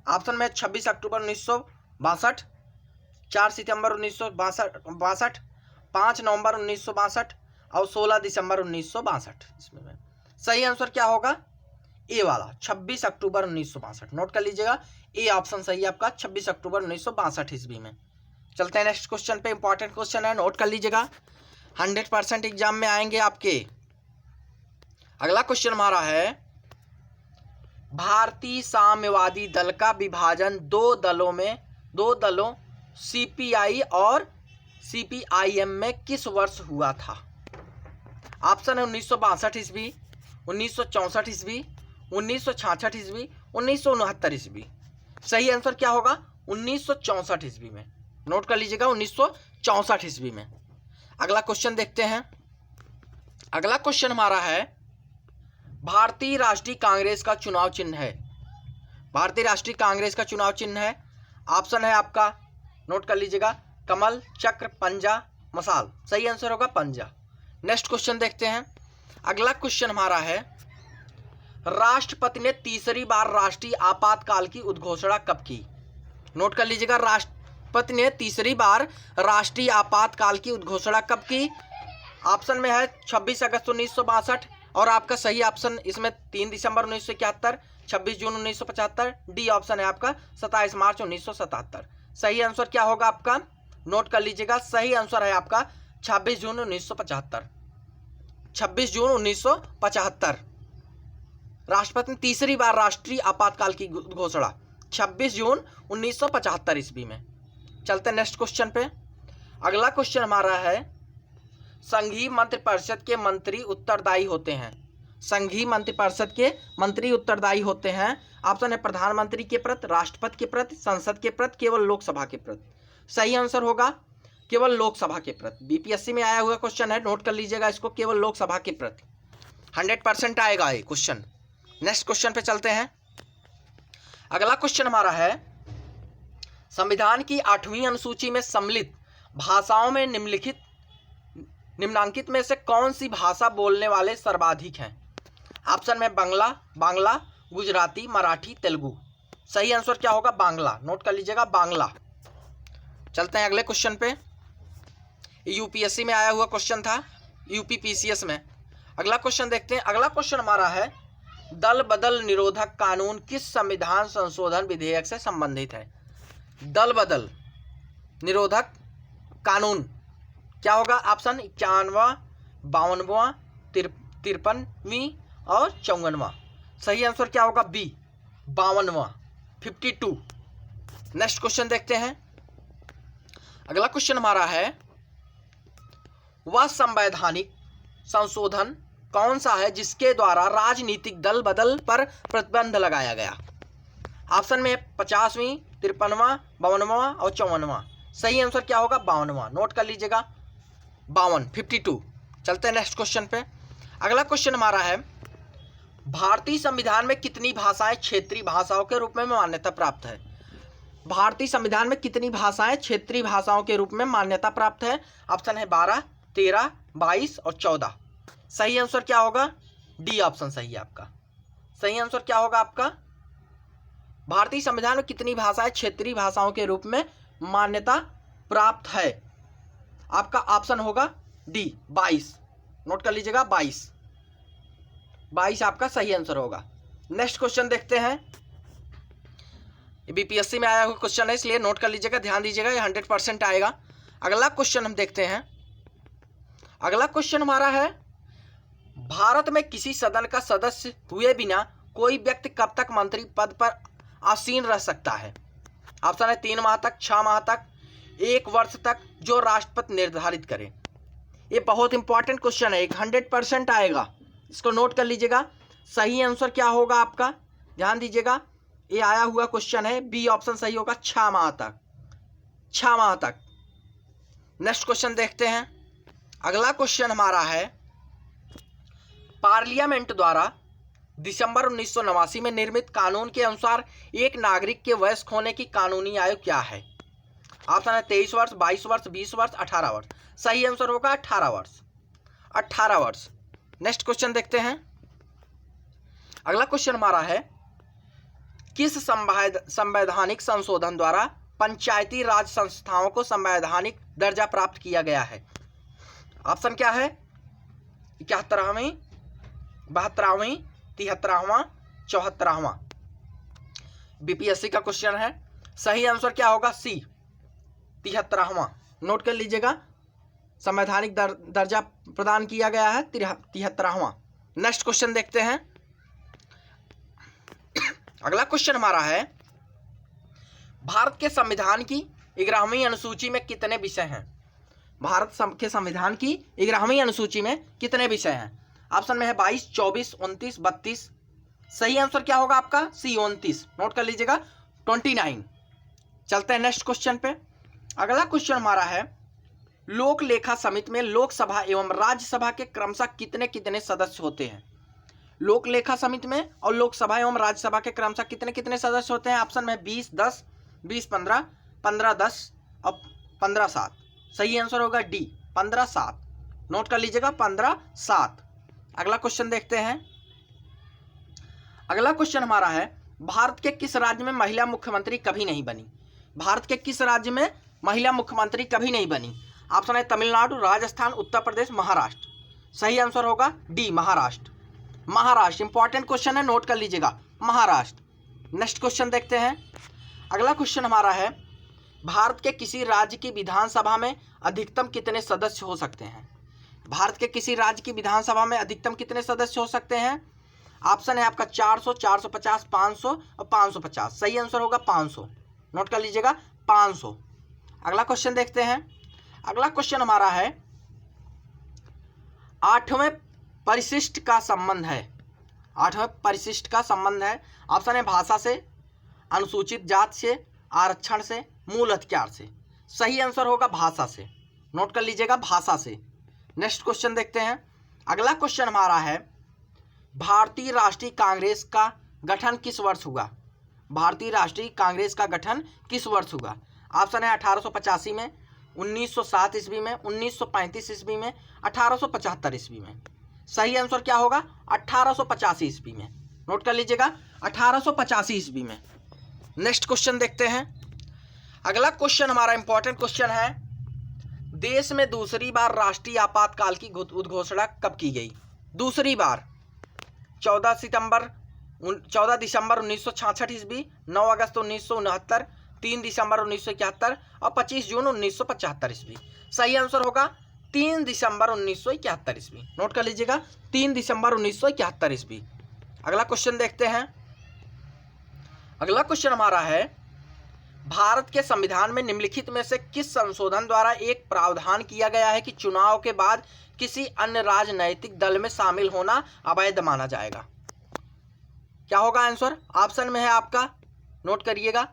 ऑप्शन में 26 अक्टूबर 1962, 4 सितंबर 1962, 5 नवंबर 1962 और 16 दिसंबर 1962। इसमें सही आंसर क्या होगा? ए वाला, 26 अक्टूबर 1962। नोट कर लीजिएगा, ए ऑप्शन सही है आपका, 26 अक्टूबर 1962 ईस्वी में। चलते हैं नेक्स्ट क्वेश्चन पे। इंपॉर्टेंट क्वेश्चन है, नोट कर लीजिएगा, 100% एग्जाम में आएंगे आपके। अगला क्वेश्चन हमारा है, भारतीय साम्यवादी दल का विभाजन दो दलों सीपीआई और सीपीआईएम में किस वर्ष हुआ था? ऑप्शन है 1962 ईस्वी, 1964 ईस्वी, 1966 ईस्वी, 1969 ईस्वी। सही आंसर क्या होगा? 1964 ईस्वी में। नोट कर लीजिएगा, 1964 ईस्वी में। अगला क्वेश्चन देखते हैं। अगला क्वेश्चन हमारा है, भारतीय राष्ट्रीय कांग्रेस का चुनाव चिन्ह है। भारतीय राष्ट्रीय कांग्रेस का चुनाव चिन्ह है। ऑप्शन है आपका, नोट कर लीजिएगा, कमल, चक्र, पंजा, मसाल। सही आंसर होगा पंजा। नेक्स्ट क्वेश्चन देखते हैं। अगला क्वेश्चन हमारा है, राष्ट्रपति ने तीसरी बार राष्ट्रीय आपातकाल की उद्घोषणा कब की? नोट कर लीजिएगा, राष्ट्रपति ने तीसरी बार राष्ट्रीय आपातकाल की उद्घोषणा कब की? ऑप्शन में है 26 अगस्त 1962 और आपका सही ऑप्शन इसमें 3 दिसंबर 1971, 26 जून 1975। डी ऑप्शन है आपका 27 मार्च 1977। सही आंसर क्या होगा आपका? नोट कर लीजिएगा, सही आंसर है आपका 26 जून 1975। 26 जून 1975 राष्ट्रपति ने तीसरी बार राष्ट्रीय आपातकाल की घोषणा, 26 जून 1975 ईस्वी में। चलते हैं नेक्स्ट क्वेश्चन पे। अगला क्वेश्चन हमारा है, संघीय मंत्रिपरिषद के मंत्री उत्तरदायी होते हैं। संघीय मंत्रिपरिषद के मंत्री उत्तरदायी होते हैं। ऑप्शन है प्रधानमंत्री के प्रति, राष्ट्रपति के प्रति, संसद के प्रति, केवल लोकसभा के प्रति। सही आंसर होगा केवल लोकसभा के प्रति। बीपीएससी में आया हुआ क्वेश्चन है, नोट कर लीजिएगा इसको, केवल लोकसभा के प्रति। 100% आएगा ये क्वेश्चन। नेक्स्ट क्वेश्चन पे चलते हैं। अगला क्वेश्चन हमारा है, संविधान की 8वीं अनुसूची में सम्मिलित भाषाओं में निम्नांकित में से कौन सी भाषा बोलने वाले सर्वाधिक हैं? ऑप्शन में बांग्ला, गुजराती, मराठी, तेलुगु। सही आंसर क्या होगा? बांग्ला। नोट कर लीजिएगा, बांग्ला। चलते हैं अगले क्वेश्चन पे। यूपीएससी में आया हुआ क्वेश्चन था, यूपीपीसीएस में। अगला क्वेश्चन देखते हैं। अगला क्वेश्चन हमारा है, दल बदल निरोधक कानून किस संविधान संशोधन विधेयक से संबंधित है? दल बदल निरोधक कानून क्या होगा? ऑप्शन 51वां, 52वां, 53वीं और 54वां। सही आंसर क्या होगा? बी, 52वां, 52। नेक्स्ट क्वेश्चन देखते हैं। अगला क्वेश्चन हमारा है, वह संवैधानिक संशोधन कौन सा है जिसके द्वारा राजनीतिक दल बदल पर प्रतिबंध लगाया गया? ऑप्शन में 50वीं 53वां, 52वां और 54वां। सही आंसर क्या होगा? 52वां। नोट कर लीजिएगा, 52, 52। चलते हैं नेक्स्ट क्वेश्चन पे। अगला क्वेश्चन हमारा है, भारतीय संविधान में कितनी भाषाएं क्षेत्रीय भाषाओं के रूप में मान्यता प्राप्त है? भारतीय संविधान में कितनी भाषाएं क्षेत्रीय भाषाओं के रूप में मान्यता प्राप्त है? ऑप्शन है 12, 13, 22 और 14। सही आंसर क्या होगा? डी ऑप्शन सही है आपका। सही आंसर क्या होगा आपका? भारतीय संविधान में कितनी भाषाएं क्षेत्रीय भाषाओं के रूप में मान्यता प्राप्त है? आपका ऑप्शन होगा डी, 22। नोट कर लीजिएगा, 22 आपका सही आंसर होगा। नेक्स्ट क्वेश्चन देखते हैं। बीपीएससी में आया हुआ क्वेश्चन है, इसलिए नोट कर लीजिएगा, ध्यान दीजिएगा, ये 100% आएगा। अगला क्वेश्चन हम देखते हैं। अगला क्वेश्चन हमारा है, भारत में किसी सदन का सदस्य हुए बिना कोई व्यक्ति कब तक मंत्री पद पर आसीन रह सकता है? ऑप्शन है 3 माह तक, 6 माह तक, 1 वर्ष तक, जो राष्ट्रपति निर्धारित करे। ये बहुत इंपॉर्टेंट क्वेश्चन है, 100% आएगा, इसको नोट कर लीजिएगा। सही आंसर क्या होगा आपका? ध्यान दीजिएगा, ये आया हुआ क्वेश्चन है, बी ऑप्शन सही होगा, 6 माह तक, 6 माह तक। नेक्स्ट क्वेश्चन देखते हैं। अगला क्वेश्चन हमारा है, पार्लियामेंट द्वारा दिसंबर 1989 में निर्मित कानून के अनुसार एक नागरिक के वयस्क होने की कानूनी आयु क्या है? ऑप्शन है 23 वर्ष, 22 वर्ष, 20 वर्ष, 18 वर्ष। सही आंसर होगा 18 वर्ष, 18 वर्ष। नेक्स्ट क्वेश्चन देखते हैं। अगला क्वेश्चन हमारा है, किस संवैधानिक संशोधन द्वारा पंचायती राज संस्थाओं को संवैधानिक दर्जा प्राप्त किया गया है? ऑप्शन क्या है? 71वां, 72वां, 73वां, 74वां। बीपीएससी का क्वेश्चन है। सही आंसर क्या होगा? सी, 73वां। नोट कर लीजिएगा, संवैधानिक दर्जा प्रदान किया गया है 73वां। नेक्स्ट क्वेश्चन देखते हैं। अगला क्वेश्चन हमारा है, भारत के संविधान की 11वीं अनुसूची में कितने विषय हैं? भारत के संविधान की 11वीं अनुसूची में कितने विषय हैं? ऑप्शन में है 22, 24, 29, 32। सही आंसर क्या होगा आपका? सी, 29। नोट कर लीजिएगा, 29। चलते हैं नेक्स्ट क्वेश्चन पे। अगला क्वेश्चन हमारा है, लोक लेखा समिति में लोकसभा एवं राज्यसभा के क्रमशः कितने कितने सदस्य होते हैं? लोक लेखा समिति में और लोकसभा एवं राज्यसभा के क्रमशः कितने कितने सदस्य होते हैं? ऑप्शन में 20, 10, 20, 15, 15, 10 और 15, 7। सही आंसर होगा डी, 15, 7। नोट कर लीजिएगा, 15, 7। अगला क्वेश्चन देखते हैं। अगला क्वेश्चन हमारा है, भारत के किस राज्य में महिला मुख्यमंत्री कभी नहीं बनी? भारत के किस राज्य में महिला मुख्यमंत्री कभी नहीं बनी? ऑप्शन है तमिलनाडु, राजस्थान, उत्तर प्रदेश, महाराष्ट्र। सही आंसर होगा D, Maharashtra. Maharashtra important question है, नोट कर लीजिएगा, महाराष्ट्र। नेक्स्ट क्वेश्चन देखते हैं। अगला क्वेश्चन हमारा है, भारत के किसी राज्य की विधानसभा में अधिकतम कितने सदस्य हो सकते हैं? भारत के किसी राज्य की विधानसभा में अधिकतम कितने सदस्य हो सकते हैं? ऑप्शन है आपका 400, 450, 500 और 550। सही आंसर होगा 500। नोट कर लीजिएगा, 500। अगला क्वेश्चन देखते हैं। अगला क्वेश्चन हमारा है, 8वें परिशिष्ट का संबंध है। 8वें परिशिष्ट का संबंध है। ऑप्शन है भाषा से, अनुसूचित जाति से, आरक्षण से, मूल अधिकार से। सही आंसर होगा भाषा से। नोट कर लीजिएगा, भाषा से। नेक्स्ट क्वेश्चन देखते हैं। अगला क्वेश्चन हमारा है, भारतीय राष्ट्रीय कांग्रेस का गठन किस वर्ष हुआ? भारतीय राष्ट्रीय कांग्रेस का गठन किस वर्ष हुआ? ऑप्शन है 1885 में, 1907 ईस्वी में, 1935 ईस्वी में, 1875 ईस्वी में। सही आंसर क्या होगा? 1885 ईस्वी में। नोट कर लीजिएगा, 1885 ईस्वी में। नेक्स्ट क्वेश्चन देखते हैं। अगला क्वेश्चन हमारा इंपॉर्टेंट क्वेश्चन है, देश में दूसरी बार राष्ट्रीय आपातकाल की उद्घोषणा कब की गई? दूसरी बार 14 दिसंबर 1966 ईस्वी, 9 अगस्त 1969, 3 दिसंबर 1971 और 25 जून 1975 ईस्वी। सही आंसर होगा 3 दिसंबर 1971 ईस्वी। नोट कर लीजिएगा, 3 दिसंबर 1971 ईस्वी। अगला क्वेश्चन देखते हैं। अगला क्वेश्चन हमारा है, भारत के संविधान में निम्नलिखित में से किस संशोधन द्वारा एक प्रावधान किया गया है कि चुनाव के बाद किसी अन्य राजनैतिक दल में शामिल होना अवैध माना जाएगा? क्या होगा आंसर? ऑप्शन में है आपका, नोट करिएगा,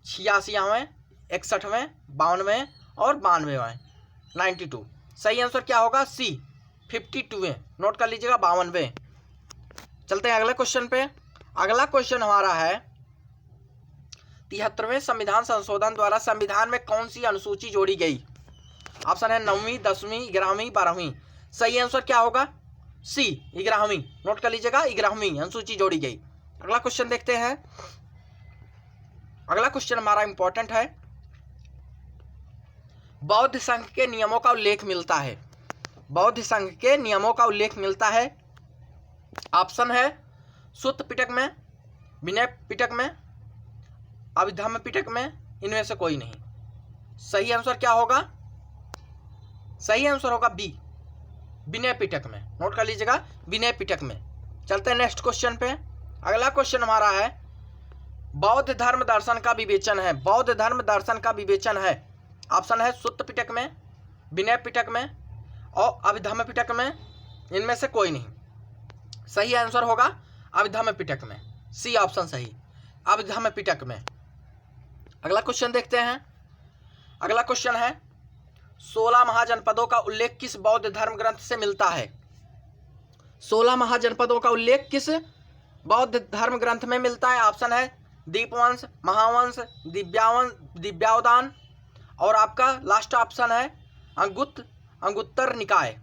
86वें, 61वें, 52वें और 92वें, 92। सही आंसर क्या होगा? सी 52वें। नोट कर लीजिएगा 52वें। चलते हैं अगले क्वेश्चन पे। अगला क्वेश्चन हमारा है 73वें संविधान संशोधन द्वारा संविधान में कौन सी अनुसूची जोड़ी गई? ऑप्शन है 9वीं, 10वीं, 11वीं, 12वीं। सही आंसर क्या होगा? सी 11वीं। नोट कर लीजिएगा 11वीं अनुसूची जोड़ी गई। अगला क्वेश्चन देखते हैं। अगला क्वेश्चन हमारा इंपॉर्टेंट है। बौद्ध संघ के नियमों का उल्लेख मिलता है। बौद्ध संघ के नियमों का उल्लेख मिलता है। ऑप्शन है सुत्त पिटक में, विनय पिटक में, अभिधम्म पिटक में, इनमें से कोई नहीं। सही आंसर क्या होगा? सही आंसर होगा बी विनय पिटक में। नोट कर लीजिएगा विनय पिटक में। चलते हैं नेक्स्ट क्वेश्चन पे। अगला क्वेश्चन हमारा है बौद्ध धर्म दर्शन का विवेचन है। बौद्ध धर्म दर्शन का विवेचन है। ऑप्शन है सुत्त पिटक में, विनय पिटक में और अभिधम्म पिटक में, इनमें से कोई नहीं। सही आंसर होगा अभिधम्म पिटक में। सी ऑप्शन सही, अभिधम्म पिटक में। अगला क्वेश्चन देखते हैं। अगला क्वेश्चन है 16 महाजनपदों का उल्लेख किस बौद्ध धर्म ग्रंथ से मिलता है? 16 महाजनपदों का उल्लेख किस बौद्ध धर्म ग्रंथ में मिलता है? ऑप्शन है दीपवंश, महावंश, दिव्यावदान और आपका लास्ट ऑप्शन है अंगुत्तर निकाय।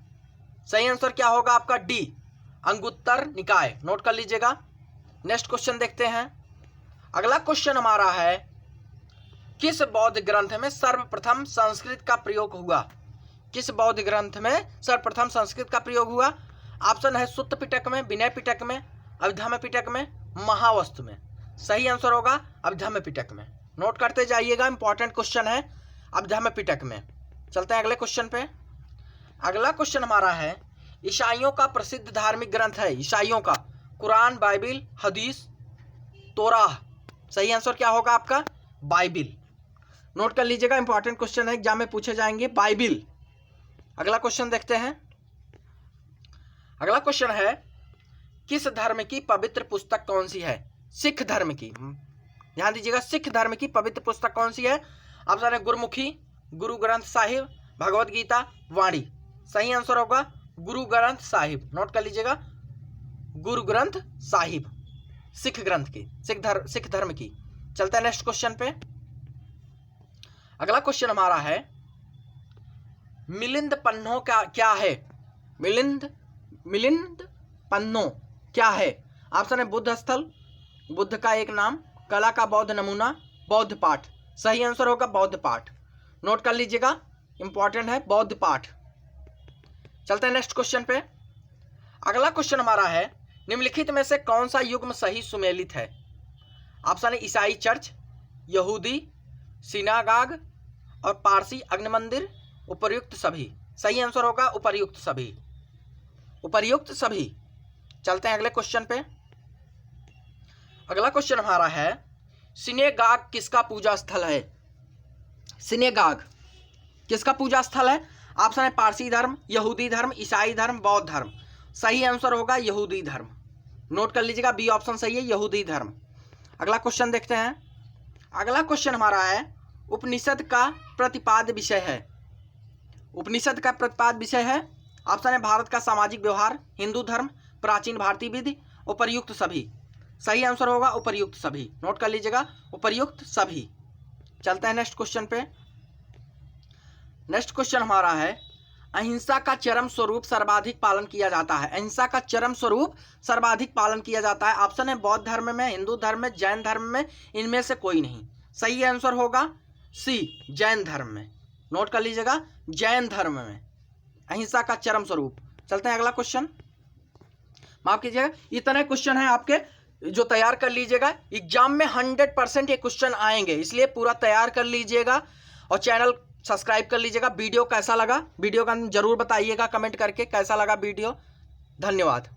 सही आंसर क्या होगा आपका? डी अंगुत्तर निकाय। नोट कर लीजिएगा। नेक्स्ट क्वेश्चन देखते हैं। अगला क्वेश्चन हमारा है किस बौद्ध ग्रंथ में सर्वप्रथम संस्कृत का प्रयोग हुआ? किस बौद्ध ग्रंथ में सर्वप्रथम संस्कृत का प्रयोग हुआ? ऑप्शन है सुत्त पिटक में, विनय पिटक में, अभिधम्म पिटक में, महावस्तु में। सही आंसर होगा अभिधम्म पिटक में। नोट करते जाइएगा, इंपॉर्टेंट क्वेश्चन है अभिधम्म पिटक में। चलते हैं अगले क्वेश्चन पे। अगला क्वेश्चन हमारा है ईसाइयों का प्रसिद्ध धार्मिक ग्रंथ है। ईसाइयों का कुरान, बाइबिल, हदीस, तोराह। सही आंसर क्या होगा आपका? बाइबिल। नोट कर लीजिएगा, इंपॉर्टेंट क्वेश्चन है, एग्जाम में पूछे जाएंगे। बाइबिल। अगला क्वेश्चन देखते हैं। अगला क्वेश्चन है किस धर्म की पवित्र पुस्तक कौन सी है? सिख धर्म की। ध्यान दीजिएगा, सिख धर्म की पवित्र पुस्तक कौन सी है? ऑप्शन है गुरमुखी, गुरु ग्रंथ साहिब, भगवत गीता, वाणी। सही आंसर होगा गुरु ग्रंथ साहिब। नोट कर लीजिएगा गुरु ग्रंथ साहिब, सिख ग्रंथ की, सिख धर्म की। चलते हैं नेक्स्ट क्वेश्चन पे। अगला क्वेश्चन हमारा है मिलिंद पन्नो क्या है? मिलिंद पन्नो क्या है? ऑप्शन है बुद्ध स्थल, बुद्ध का एक नाम, कला का बौद्ध नमूना, बौद्ध पाठ। सही आंसर होगा बौद्ध पाठ। नोट कर लीजिएगा, इंपॉर्टेंट है बौद्ध पाठ। चलते हैं नेक्स्ट क्वेश्चन पे। अगला क्वेश्चन हमारा है निम्नलिखित में से कौन सा युग्म सही सुमेलित है? ऑप्शन है ईसाई चर्च, यहूदी सिनागाग और पारसी अग्नि मंदिर, उपर्युक्त सभी। सही आंसर होगा उपर्युक्त सभी, उपर्युक्त सभी। चलते हैं अगले क्वेश्चन पे। अगला क्वेश्चन हमारा है सिनेगाग किसका पूजा स्थल है? सिनेगाग किसका पूजा स्थल है? ऑप्शन है पारसी धर्म, यहूदी धर्म, ईसाई धर्म, बौद्ध धर्म। सही आंसर होगा यहूदी धर्म। नोट कर लीजिएगा, बी ऑप्शन सही है, यहूदी धर्म। अगला क्वेश्चन देखते हैं। अगला क्वेश्चन हमारा है उपनिषद का प्रतिपाद्य विषय है। उपनिषद का प्रतिपाद्य विषय है। ऑप्शन है भारत का सामाजिक व्यवहार, हिंदू धर्म, प्राचीन भारतीय विधि, उपर्युक्त सभी। सही आंसर होगा उपर्युक्त सभी। नोट कर लीजिएगा उपर्युक्त सभी। चलते हैं नेक्स्ट क्वेश्चन पे। नेक्स्ट क्वेश्चन हमारा है अहिंसा का चरम स्वरूप सर्वाधिक पालन किया जाता है। अहिंसा का चरम स्वरूप सर्वाधिक पालन किया जाता है। ऑप्शन है बौद्ध धर्म में, हिंदू धर्म में, जैन धर्म में, इनमें से कोई नहीं। सही आंसर होगा सी जैन धर्म में। नोट कर लीजिएगा जैन धर्म में अहिंसा का चरम स्वरूप। चलते हैं अगला क्वेश्चन। माफ कीजिएगा, इतने क्वेश्चन हैं आपके जो तैयार कर लीजिएगा। एग्जाम में 100% ये क्वेश्चन आएंगे, इसलिए पूरा तैयार कर लीजिएगा और चैनल सब्सक्राइब कर लीजिएगा। वीडियो कैसा लगा वीडियो का जरूर बताइएगा कमेंट करके, कैसा लगा वीडियो। धन्यवाद।